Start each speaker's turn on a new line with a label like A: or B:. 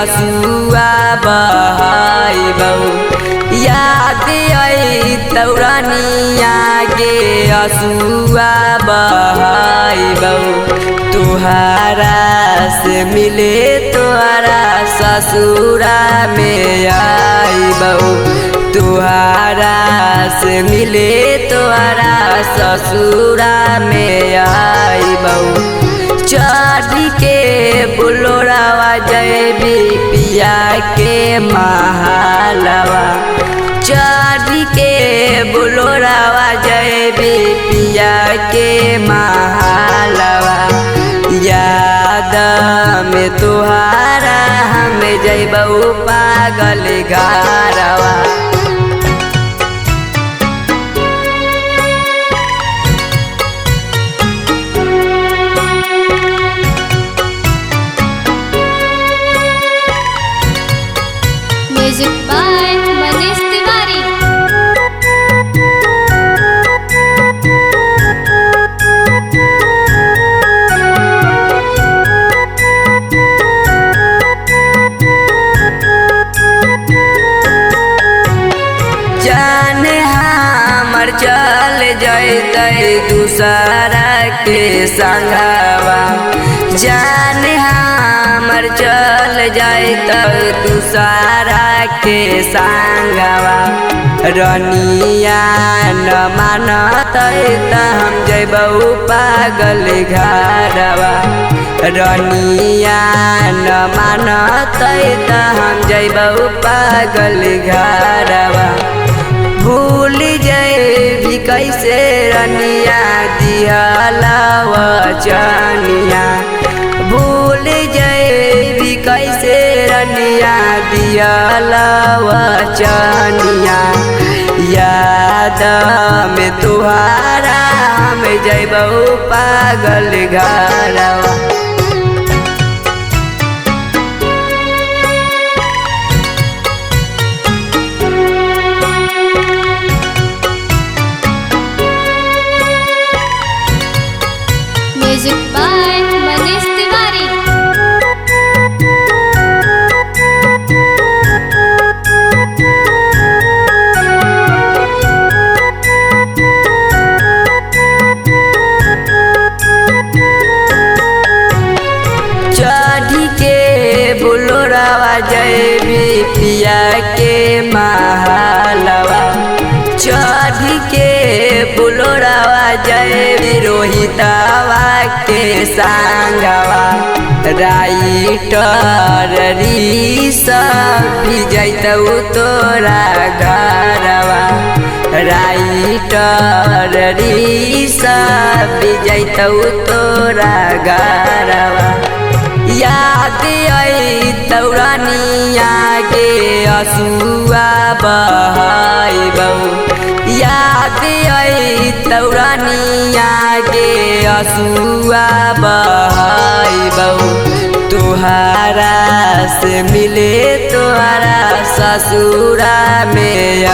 A: असुआ बहाइबौ। याद आई तौरानिया के असुआ बहाइबौ। तुहारा से मिले तुहारा ससुरा में आइबौ। तुहारा से मिले तुहारा ससुरा में आइबौ। चढ़ी के बुलोरावा जयबी पिया के महालवा। चढ़ी के बुलोरावा जयबी पिया के महालवा। याद में तुहारा हम जइबौ पागल घरवा।
B: Music by Manish Tiwari.
A: जाने हमर चल जैतै दूसरा के संगवा। जाने हमर चल जैतै दूसरा के संगवा। रनिया न मानतै त हम जइबौ पागल घरवा। रनिया न मानतै त हम जइबौ पागल घरवा। भूल जइबी कैसे रनिया दिहला वचनिया। भूल जइबी कैसे रनिया दिहला वचनिया। याद में तुहारा हम जइबौ पागल घरवा।
B: Music by Manish Tiwari.
A: चढ़ी के बुलोरावा जयबी पिया के महालवा। चढ़ी के बुलोरावा जयबी रोहितवा के संगवा। राइटर भी जैतौ तोरा घरवा। राइटर भी जैतौ तोरा घरवा। याद आई तौरानिया के असुआ बहाइबौ। याद आई तौरानिया के असुआ बहाइबौ। तुहारा से मिले तुहारा ससुरा में